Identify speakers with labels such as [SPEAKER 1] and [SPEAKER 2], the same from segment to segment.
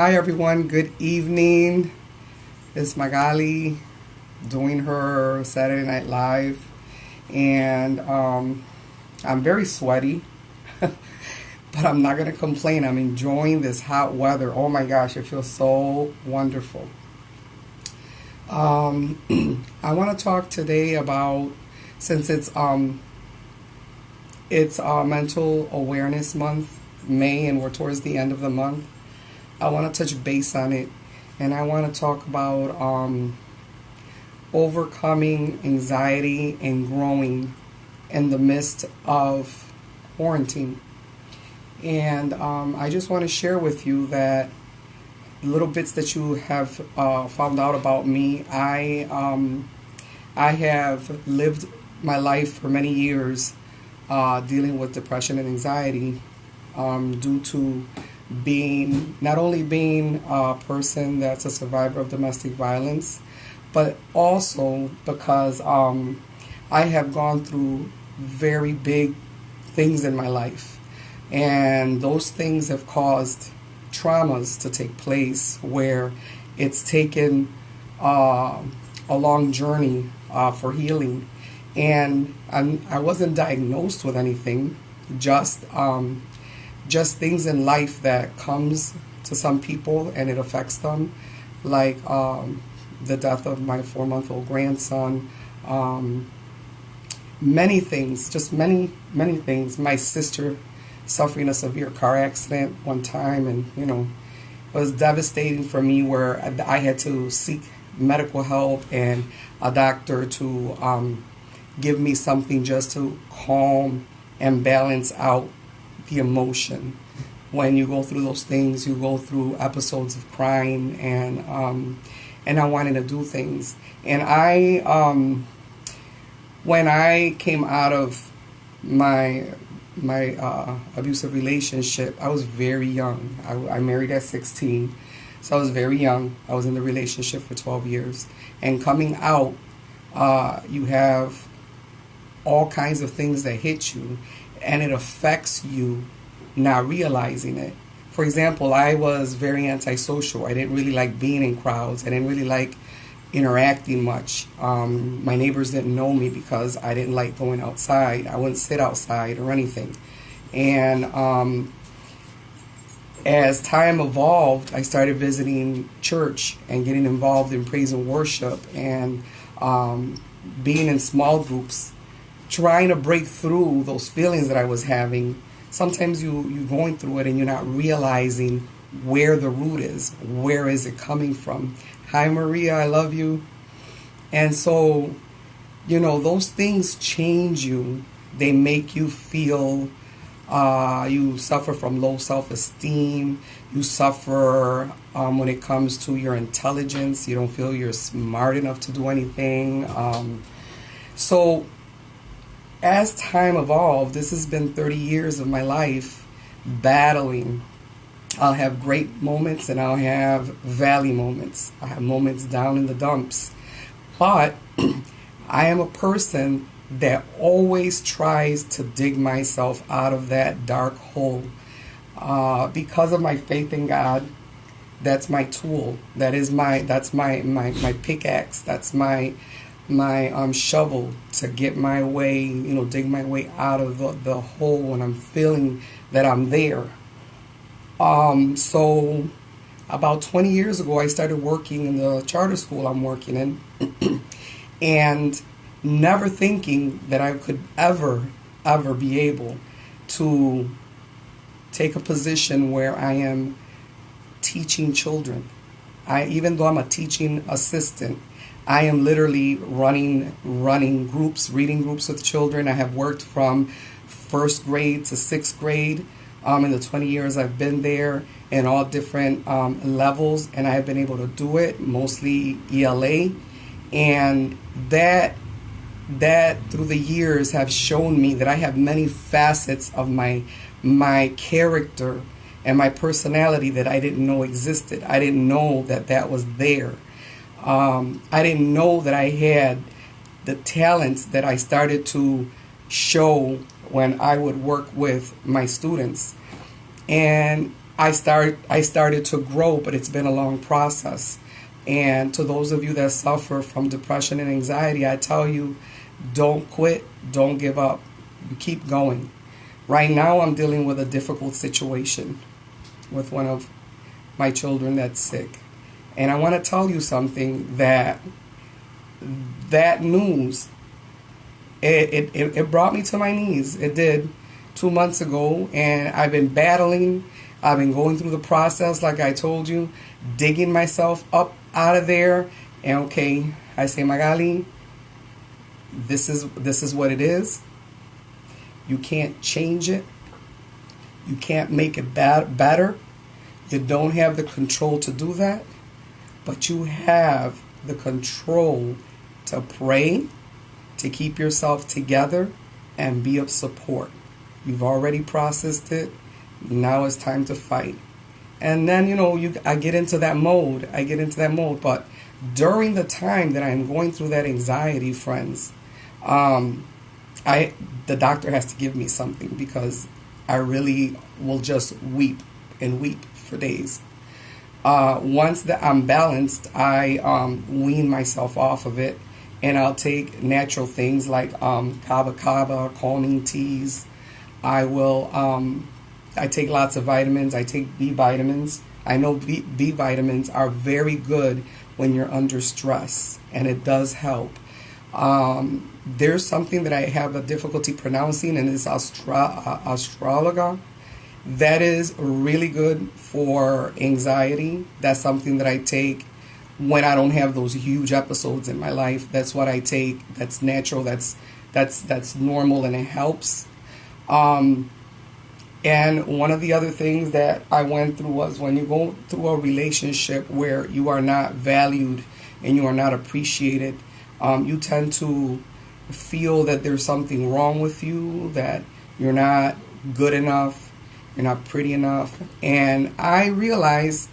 [SPEAKER 1] Hi everyone, good evening. It's Magali doing her Saturday Night Live, and I'm very sweaty, but I'm not gonna complain. I'm enjoying this hot weather. Oh my gosh, it feels so wonderful. Um, I want to talk today about since it's Mental Awareness Month, May, and we're towards the end of the month. I want to touch base on it, and I want to talk about overcoming anxiety and growing in the midst of quarantine. And I just want to share with you that little bits that you have found out about me. I have lived my life for many years dealing with depression and anxiety due to being not only being a person that's a survivor of domestic violence, but also because I have gone through very big things in my life, and those things have caused traumas to take place where it's taken a long journey for healing. And I wasn't diagnosed with anything, just just things in life that comes to some people and it affects them, like the death of my 4-month-old grandson. Um, Many things, just many things. My sister suffering a severe car accident one time, and it was devastating for me where I had to seek medical help and a doctor to give me something just to calm and balance out the emotion. When you go through those things, you go through episodes of crying, and I wanted to do things. And when I came out of my abusive relationship, I was very young. I married at 16, so I was very young. I was in the relationship for 12 years, and coming out, you have all kinds of things that hit you, and it affects you not realizing it. For example, I was very antisocial. I didn't really like being in crowds. I didn't really like interacting much. My neighbors didn't know me because I didn't like going outside. I wouldn't sit outside or anything. And as time evolved, I started visiting church and getting involved in praise and worship, and being in small groups, trying to break through those feelings that I was having. Sometimes you're going through it and you're not realizing where the root is. Where is it coming from? Hi, Maria, I love you. And so, those things change you. They make you feel, you suffer from low self-esteem. You suffer when it comes to your intelligence. You don't feel you're smart enough to do anything. So as time evolved, this has been 30 years of my life battling. I'll have great moments and I'll have valley moments. I have moments down in the dumps. But I am a person that always tries to dig myself out of that dark hole. Because of my faith in God, that's my tool. That's my pickaxe. That's my shovel to get my way, dig my way out of the hole when I'm feeling that I'm there. So about 20 years ago, I started working in the charter school I'm working in, and never thinking that I could ever be able to take a position where I am teaching children. Even though I'm a teaching assistant, I am literally running groups, reading groups with children. I have worked from first grade to sixth grade in the 20 years I've been there, in all different levels, and I have been able to do it, mostly ELA. And that through the years have shown me that I have many facets of my character and my personality that I didn't know existed. I didn't know that was there. I didn't know that I had the talents that I started to show when I would work with my students. And I started to grow, but it's been a long process. And to those of you that suffer from depression and anxiety, I tell you, don't quit, don't give up. You keep going. Right now, I'm dealing with a difficult situation with one of my children that's sick. And I want to tell you something, that news, it brought me to my knees. It did 2 months ago, and I've been battling. I've been going through the process, like I told you, digging myself up out of there. And okay, I say, Magali, this is what it is. You can't change it. You can't make it better. You don't have the control to do that, but you have the control to pray, to keep yourself together, and be of support. You've already processed it. Now it's time to fight. And then, I get into that mode. But during the time that I'm going through that anxiety, friends, the doctor has to give me something, because I really will just weep and weep for days. Once that I'm balanced, I wean myself off of it, and I'll take natural things like kava kava, calming teas. I take lots of vitamins. I take B vitamins. I know B vitamins are very good when you're under stress, and it does help. There's something that I have a difficulty pronouncing, and it's astrologa. That is really good for anxiety. That's something that I take when I don't have those huge episodes in my life. That's what I take. That's natural. That's normal, and it helps. And one of the other things that I went through was, when you go through a relationship where you are not valued and you are not appreciated, you tend to feel that there's something wrong with you, that you're not good enough, you're not pretty enough. And I realized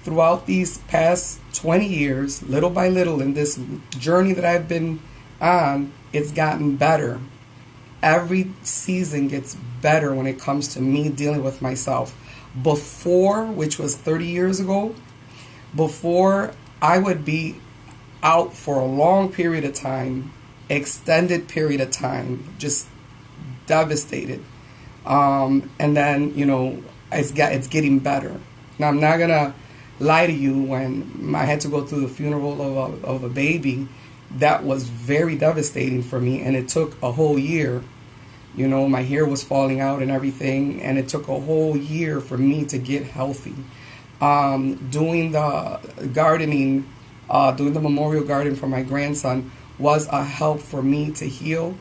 [SPEAKER 1] throughout these past 20 years, little by little, in this journey that I've been on, it's gotten better. Every season gets better when it comes to me dealing with myself. Before, which was 30 years ago, before, I would be out for a long period of time, extended period of time, just devastated. And then, it's getting better. Now, I'm not going to lie to you. When I had to go through the funeral of a baby, that was very devastating for me, and it took a whole year. My hair was falling out and everything, and it took a whole year for me to get healthy. Doing the gardening, doing the memorial garden for my grandson was a help for me to heal.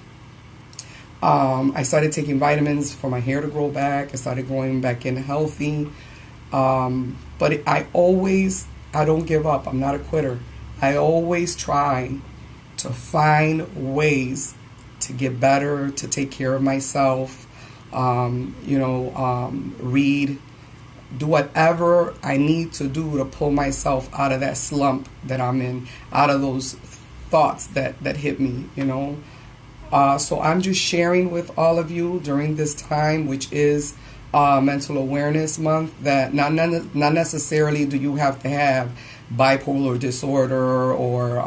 [SPEAKER 1] I started taking vitamins for my hair to grow back. I started going back in healthy. But I don't give up. I'm not a quitter. I always try to find ways to get better, to take care of myself, read, do whatever I need to do to pull myself out of that slump that I'm in, out of those thoughts that hit me, So I'm just sharing with all of you during this time, which is Mental Awareness Month, that not necessarily do you have to have bipolar disorder or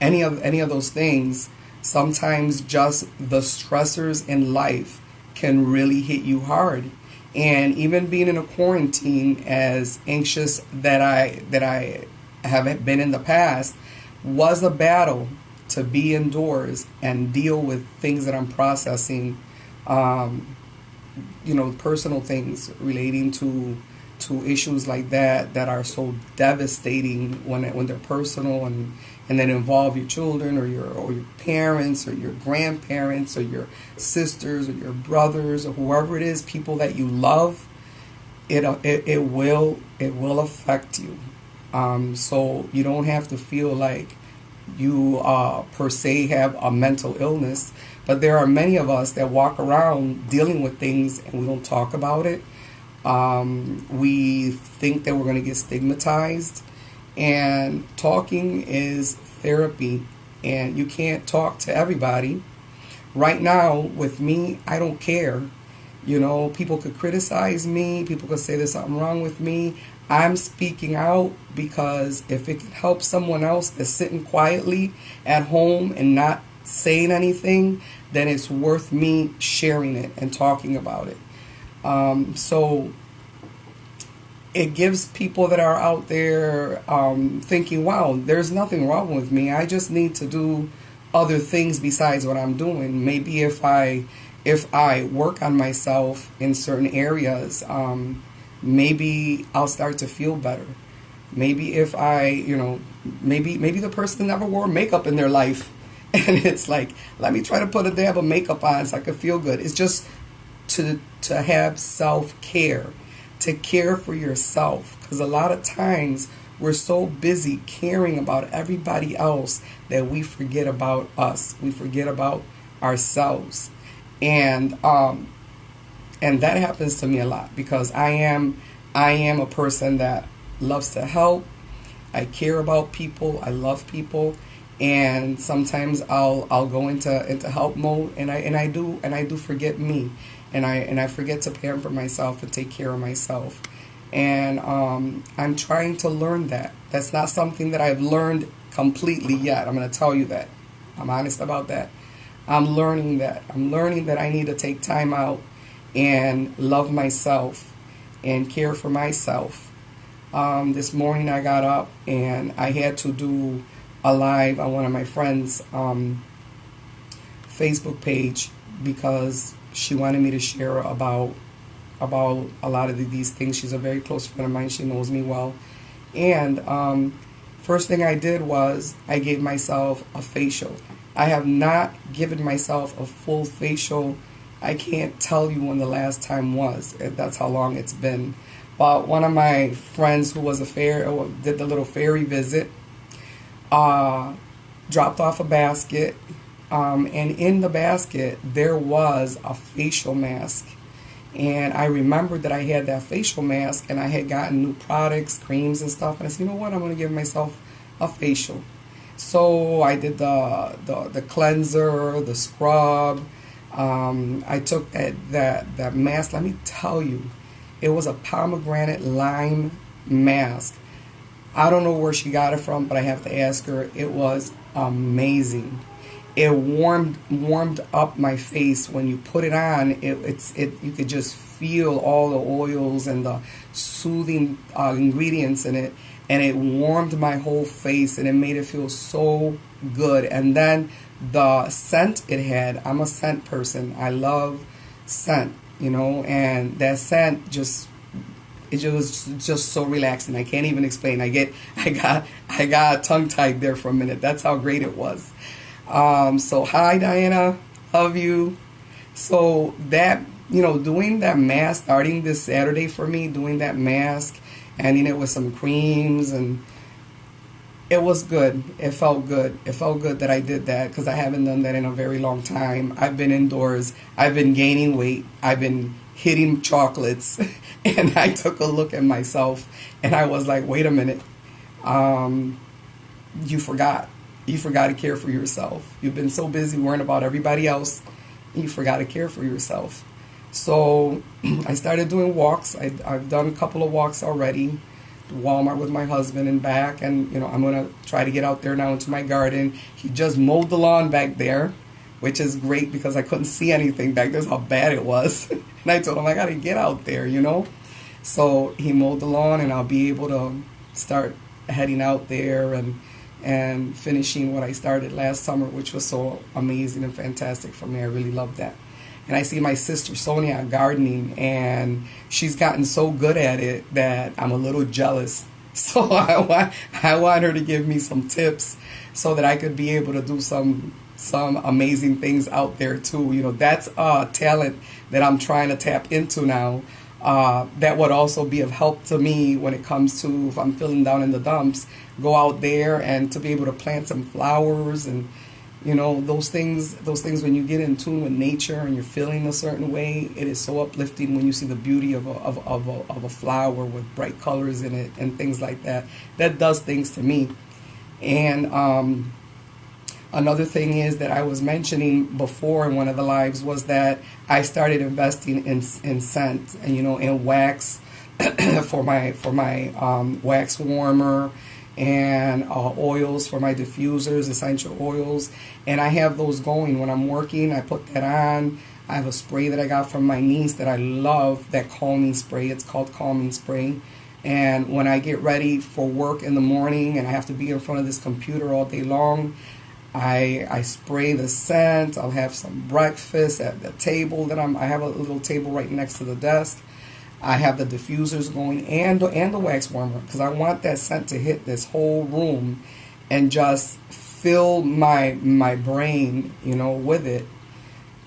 [SPEAKER 1] any of those things. Sometimes just the stressors in life can really hit you hard. And even being in a quarantine, as anxious that I have been in the past, was a battle to be indoors and deal with things that I'm processing, personal things relating to issues like that are so devastating when they're personal and then involve your children or your parents or your grandparents or your sisters or your brothers or whoever it is, people that you love. It will affect you. So you don't have to feel like you per se have a mental illness, but there are many of us that walk around dealing with things and we don't talk about it. We think that we're going to get stigmatized, and talking is therapy, and you can't talk to everybody. Right now, with me, I don't care You know, people could criticize me, people could say there's something wrong with me. I'm speaking out because if it can help someone else that's sitting quietly at home and not saying anything, then it's worth me sharing it and talking about it. So it gives people that are out there thinking, wow, there's nothing wrong with me. I just need to do other things besides what I'm doing. Maybe if I work on myself in certain areas, maybe I'll start to feel better. Maybe if maybe the person never wore makeup in their life, and it's like, let me try to put a dab of makeup on so I can feel good. It's just to have self-care, to care for yourself, because a lot of times we're so busy caring about everybody else that we forget about us. We forget about ourselves. And that happens to me a lot because I am a person that loves to help. I care about people. I love people, and sometimes I'll go into help mode, and I do forget me, and I forget to pamper myself and take care of myself. And I'm trying to learn that. That's not something that I've learned completely yet. I'm going to tell you that. I'm honest about that. I'm learning that. I'm learning that I need to take time out and love myself and care for myself. This morning I got up and I had to do a live on one of my friends' Facebook page because she wanted me to share about a lot of these things. She's a very close friend of mine. She knows me well. And first thing I did was I gave myself a facial. I have not given myself a full facial. I can't tell you when the last time was. That's how long it's been. But one of my friends who was did the little fairy visit, dropped off a basket, and in the basket there was a facial mask. And I remembered that I had that facial mask and I had gotten new products, creams and stuff. And I said, you know what, I'm going to give myself a facial. So I did the cleanser, the scrub. I took that mask. Let me tell you, it was a pomegranate lime mask. I don't know where she got it from, but I have to ask her. It was amazing. It warmed up my face when you put it on. You could just feel all the oils and the soothing ingredients in it, and it warmed my whole face and it made it feel so good. And then the scent it had. I'm a scent person. I love scent, and that scent it was just so relaxing. I can't even explain. I got tongue tied there for a minute. That's how great it was. So hi Diana, love you. So that, doing that mask, starting this Saturday for me, doing that mask, and it with some creams, and it was good. It felt good. It felt good that I did that because I haven't done that in a very long time. I've been indoors. I've been gaining weight. I've been hitting chocolates, and I took a look at myself, and I was like, wait a minute, you forgot. You forgot to care for yourself. You've been so busy worrying about everybody else, you forgot to care for yourself. So I started doing walks. I've done a couple of walks already. Walmart with my husband and back, and I'm going to try to get out there now into my garden. He just mowed the lawn back there, which is great because I couldn't see anything back there, how bad it was. And I told him I got to get out there, So he mowed the lawn, and I'll be able to start heading out there and finishing what I started last summer, which was so amazing and fantastic for me. I really love that. And I see my sister Sonia gardening, and she's gotten so good at it that I'm a little jealous. So I want her to give me some tips so that I could be able to do some amazing things out there too. That's a talent that I'm trying to tap into now. That would also be of help to me when it comes to, if I'm feeling down in the dumps, go out there and to be able to plant some flowers and those things when you get in tune with nature and you're feeling a certain way, it is so uplifting when you see the beauty of a flower with bright colors in it and things like that. That does things to me. And Another thing is that I was mentioning before in one of the lives was that I started investing in scent and in wax for my wax warmer, and oils for my diffusers, essential oils, and I have those going when I'm working. I put that on. I have a spray that I got from my niece that I love, that calming spray. It's called calming spray. And when I get ready for work in the morning and I have to be in front of this computer all day long, I spray the scent. I'll have some breakfast at the table that I have a little table right next to the desk. I have the diffusers going and the wax warmer, because I want that scent to hit this whole room and just fill my brain, with it,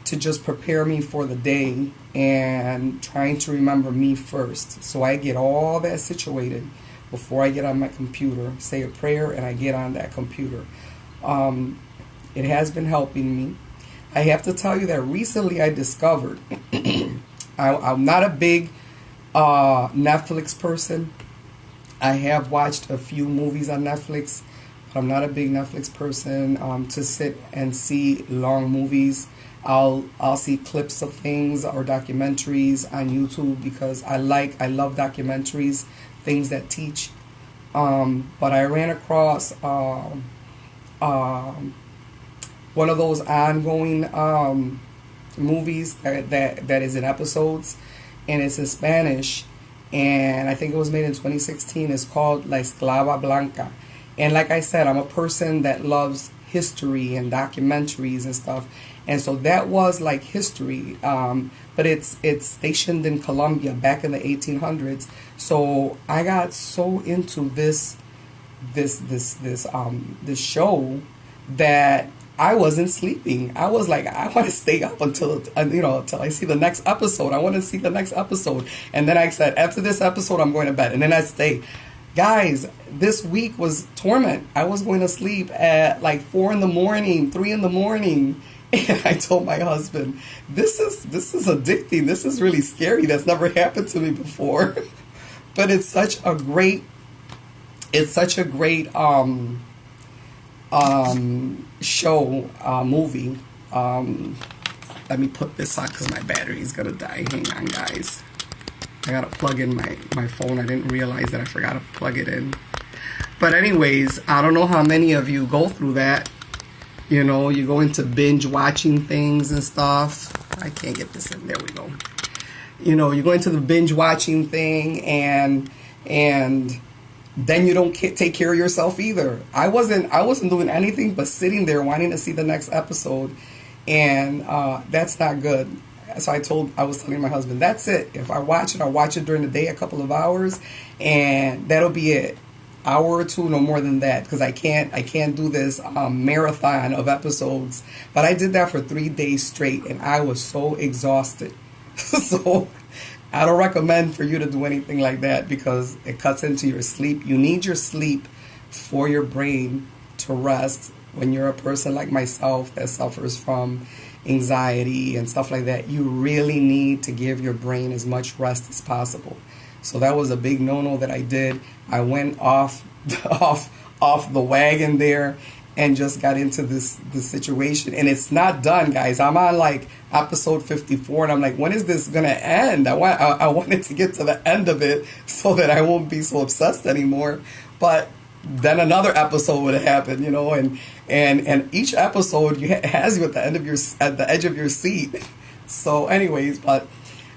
[SPEAKER 1] to just prepare me for the day and trying to remember me first. So I get all that situated before I get on my computer, say a prayer, and I get on that computer. It has been helping me. I have to tell you that recently I discovered I'm not a big Netflix person. I have watched a few movies on Netflix, but I'm not a big Netflix person. To sit and see long movies, I'll see clips of things or documentaries on YouTube, because I love documentaries, things that teach. But I ran across one of those ongoing movies that is in episodes, and it's in Spanish, and I think it was made in 2016. It's called La Esclava Blanca. And like I said, I'm a person that loves history and documentaries and stuff, and so that was like history, but it's stationed in Colombia back in the 1800s. So I got so into this show that I wasn't sleeping. I was like, I want to stay up until I see the next episode. I want to see the next episode. And then I said, after this episode, I'm going to bed. And then I stay. Guys, this week was torment. I was going to sleep at like 4 in the morning, 3 in the morning. And I told my husband, this is addicting. This is really scary. That's never happened to me before. But it's such a great show, movie. Let me put this on because my battery is gonna die. Hang on, guys. I gotta plug in my phone. I didn't realize that I forgot to plug it in. But anyways, I don't know how many of you go through that. You go into binge watching things and stuff. I can't get this in. There we go. You go into the binge watching thing, and then you don't take care of yourself either. I wasn't doing anything but sitting there wanting to see the next episode, and that's not good. So I was telling my husband, that's it. If I watch it, I'll watch it during the day, a couple of hours, and that'll be it. Hour or two, no more than that, because I can't do this marathon of episodes. But I did that for 3 days straight, and I was so exhausted. So I don't recommend for you to do anything like that, because it cuts into your sleep. You need your sleep for your brain to rest. When you're a person like myself that suffers from anxiety and stuff like that, you really need to give your brain as much rest as possible. So that was a big no-no that I did. I went off the wagon there and just got into this situation. And it's not done, guys. I'm on like episode 54, and I'm like, when is this gonna end? I wanted to get to the end of it so that I won't be so obsessed anymore. But then another episode would happen, and each episode has you at the edge of your seat. So anyways, but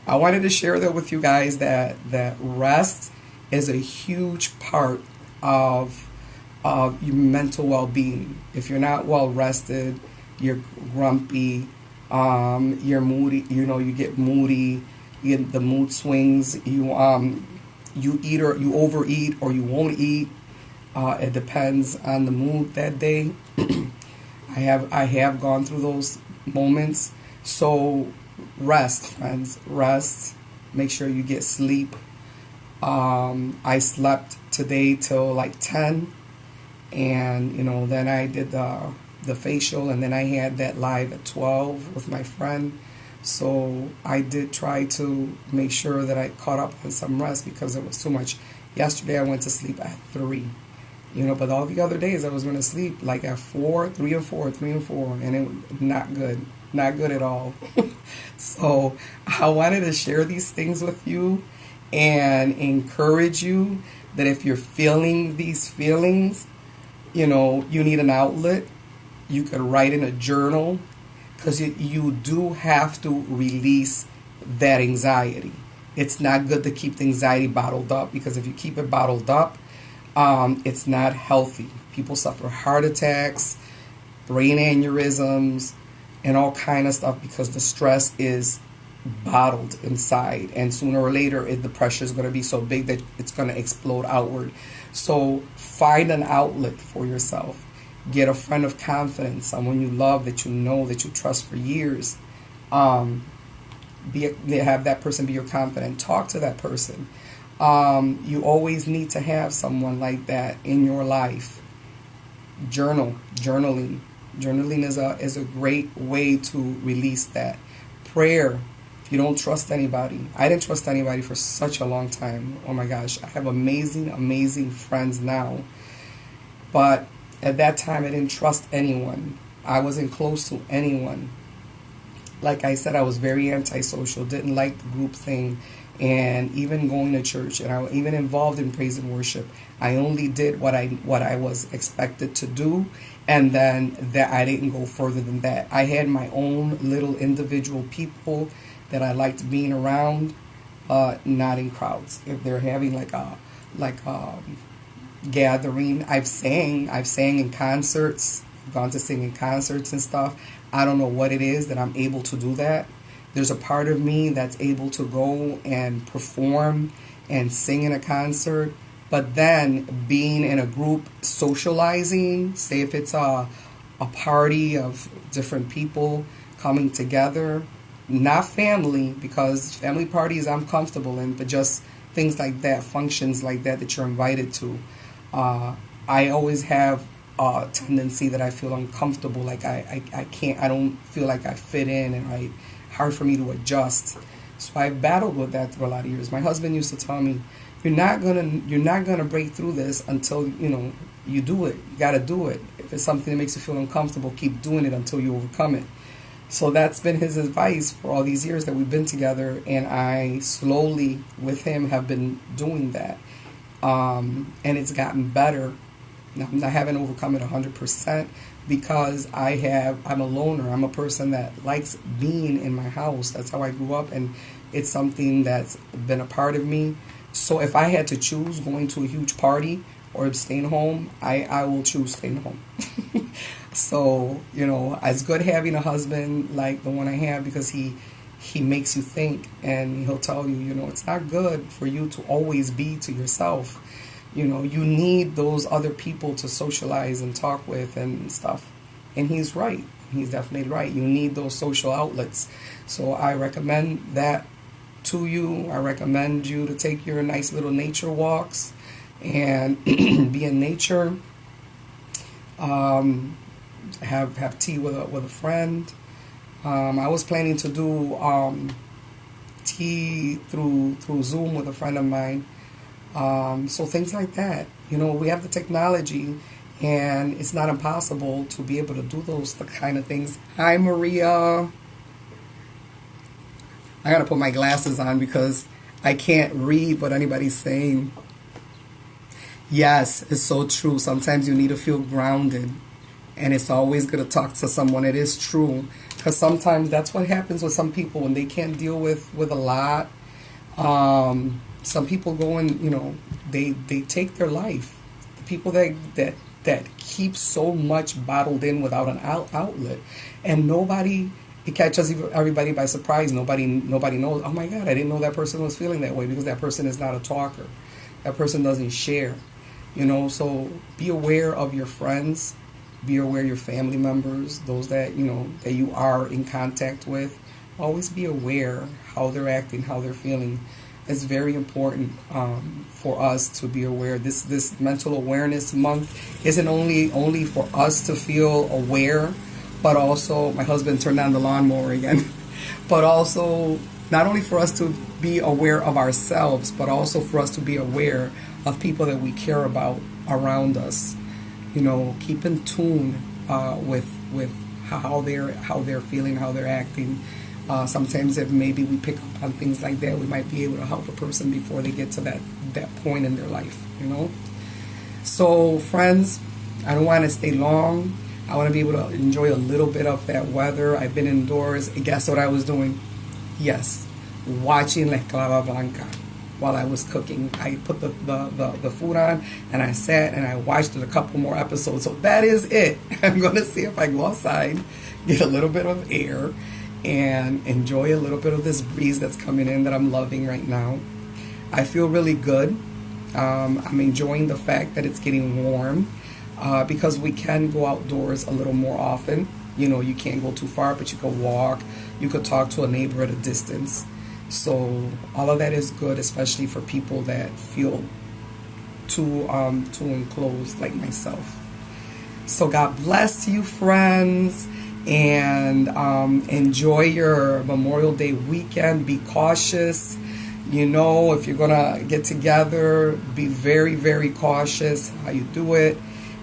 [SPEAKER 1] I wanted to share that with you guys, that rest is a huge part of your mental well-being. If you're not well rested, you're grumpy, you're moody. You get moody. You get the mood swings. You eat, or you overeat, or you won't eat. It depends on the mood that day. I have gone through those moments. So rest, friends. Rest. Make sure you get sleep. I slept today till like 10, and then I did the facial, and then I had that live at 12 with my friend. So I did try to make sure that I caught up on some rest, because it was too much. Yesterday I went to sleep at 3, But all the other days I was going to sleep like at 4, 3 and 4, 3 and 4, and it was not good. Not good at all. So I wanted to share these things with you and encourage you that if you're feeling these feelings, you need an outlet. You could write in a journal, because you do have to release that anxiety. It's not good to keep the anxiety bottled up, because if you keep it bottled up, it's not healthy. People suffer heart attacks, brain aneurysms, and all kind of stuff because the stress is bottled inside, and sooner or later the pressure is going to be so big that it's going to explode outward. So find an outlet for yourself. Get a friend of confidence, someone you love, that you know, that you trust for years. Have that person be your confidant. Talk to that person. You always need to have someone like that in your life. Journaling is a great way to release that. Prayer. If you don't trust anybody, I didn't trust anybody for such a long time. Oh my gosh, I have amazing friends now, but at that time I didn't trust anyone. I wasn't close to anyone. Like I said, I was very antisocial, didn't like the group thing, and even going to church, and I was even involved in praise and worship. I only did what I was expected to do, and then that I didn't go further than that. I had my own little individual people that I liked being around, not in crowds. If they're having like a gathering, I've sang in concerts, gone to sing in concerts and stuff. I don't know what it is that I'm able to do that. There's a part of me that's able to go and perform and sing in a concert, but then being in a group, socializing, say if it's a party of different people coming together, not family, because family parties I'm comfortable in, but just things like that, functions like that you're invited to. I always have a tendency that I feel uncomfortable, like I don't feel like I fit in, and hard for me to adjust. So I've battled with that through a lot of years. My husband used to tell me, you're not gonna break through this until you do it. You gotta do it. If it's something that makes you feel uncomfortable, keep doing it until you overcome it. So that's been his advice for all these years that we've been together, and I slowly with him have been doing that, and it's gotten better. Now, I haven't overcome it 100% because I'm a loner. I'm a person that likes being in my house. That's how I grew up, and it's something that's been a part of me. So if I had to choose going to a huge party or staying home, I will choose staying home. So, it's good having a husband like the one I have, because he makes you think, and he'll tell you, it's not good for you to always be to yourself. You need those other people to socialize and talk with and stuff. And he's right. He's definitely right. You need those social outlets. So I recommend that to you. I recommend you to take your nice little nature walks and be in nature. Have tea with a friend. I was planning to do tea through Zoom with a friend of mine. So things like that. We have the technology, and it's not impossible to be able to do those kind of things. Hi, Maria. I gotta put my glasses on because I can't read what anybody's saying. Yes, it's so true. Sometimes you need to feel grounded, and it's always good to talk to someone. It is true, because sometimes that's what happens with some people when they can't deal with a lot. Some people go and they take their life. The people that keep so much bottled in without an outlet, and it catches everybody by surprise. Nobody knows. Oh my God, I didn't know that person was feeling that way, because that person is not a talker. That person doesn't share. So be aware of your friends. Be aware of your family members, those that that you are in contact with. Always be aware how they're acting, how they're feeling. It's very important for us to be aware. This mental awareness month isn't only for us to feel aware, but also, my husband turned on the lawnmower again, but also not only for us to be aware of ourselves, but also for us to be aware of people that we care about around us. You know, keep in tune with how they're feeling, how they're acting. Sometimes if maybe we pick up on things like that, we might be able to help a person before they get to that point in their life, you know. So friends, I don't want to stay long. I want to be able to enjoy a little bit of that weather. I've been indoors, and guess what I was doing? Yes, watching La Clava Blanca while I was cooking. I put the food on, and I sat and I watched it a couple more episodes. So that is it. I'm going to see if I go outside, get a little bit of air, and enjoy a little bit of this breeze that's coming in that I'm loving right now. I feel really good. I'm enjoying the fact that it's getting warm because we can go outdoors a little more often. You know, you can't go too far, but you could walk. You could talk to a neighbor at a distance. So all of that is good, especially for people that feel too enclosed like myself. So God bless you, friends, and enjoy your Memorial Day weekend. Be cautious. You know, if you're gonna get together, be very, very cautious how you do it.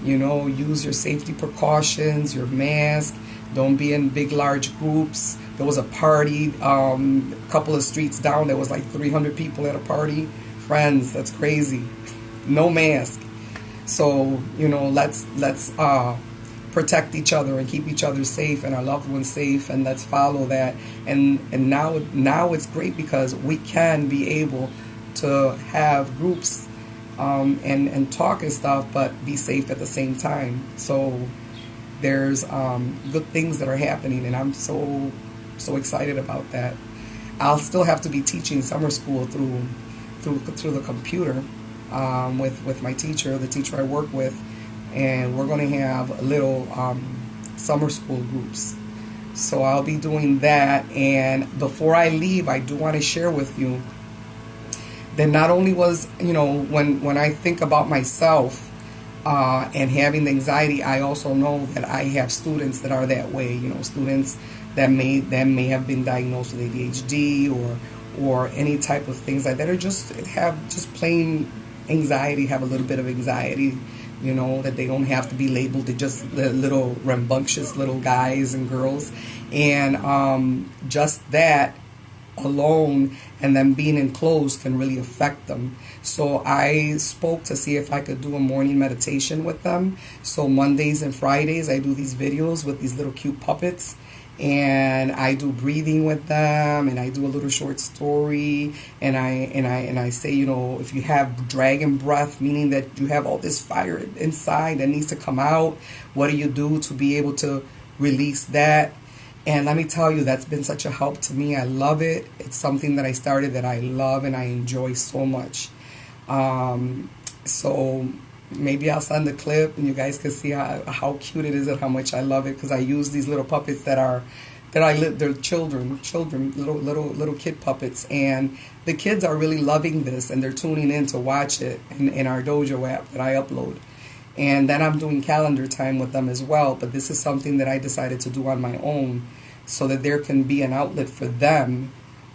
[SPEAKER 1] You know, use your safety precautions, your mask. Don't be in big, large groups. There was a party a couple of streets down. There was like 300 people at a party. Friends, that's crazy. No mask. So, you know, let's protect each other and keep each other safe and our loved ones safe, and let's follow that. And now it's great because we can be able to have groups and talk and stuff, but be safe at the same time. So there's good things that are happening, and I'm so excited about that. I'll still have to be teaching summer school through the computer with my teacher, the teacher I work with, and we're going to have little summer school groups. So I'll be doing that. And before I leave, I do want to share with you that not only was, you know, when I think about myself and having the anxiety, I also know that I have students that are that way. You know, students that may have been diagnosed with ADHD or any type of things like that, or just have just plain anxiety, have a little bit of anxiety. You know, that they don't have to be labeled. They're just little rambunctious little guys and girls. And just that alone and them being enclosed can really affect them. So I spoke to see if I could do a morning meditation with them. So Mondays and Fridays I do these videos with these little cute puppets, and I do breathing with them, and I do a little short story, and I say, you know, if you have dragon breath, meaning that you have all this fire inside that needs to come out, what do you do to be able to release that? And let me tell you, that's been such a help to me. I love it. It's something that I started that I love and I enjoy so much. So maybe I'll send a clip and you guys can see how cute it is and how much I love it, because I use these little puppets they're children, little kid puppets, and the kids are really loving this and they're tuning in to watch it in our Dojo app that I upload. And then I'm doing calendar time with them as well, but this is something that I decided to do on my own so that there can be an outlet for them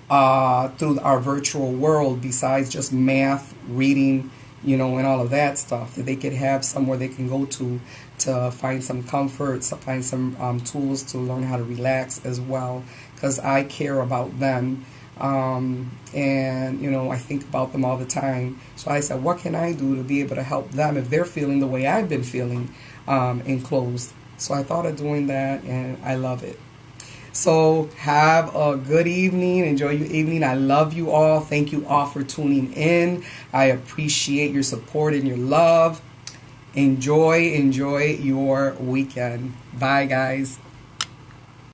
[SPEAKER 1] through our virtual world besides just math, reading, you know, and all of that stuff, that they could have somewhere they can go to find some comfort, to find some tools to learn how to relax as well, because I care about them. And, you know, I think about them all the time. So I said, what can I do to be able to help them if they're feeling the way I've been feeling enclosed? So I thought of doing that, and I love it. So have a good evening. Enjoy your evening. I love you all. Thank you all for tuning in. I appreciate your support and your love. Enjoy your weekend. Bye, guys.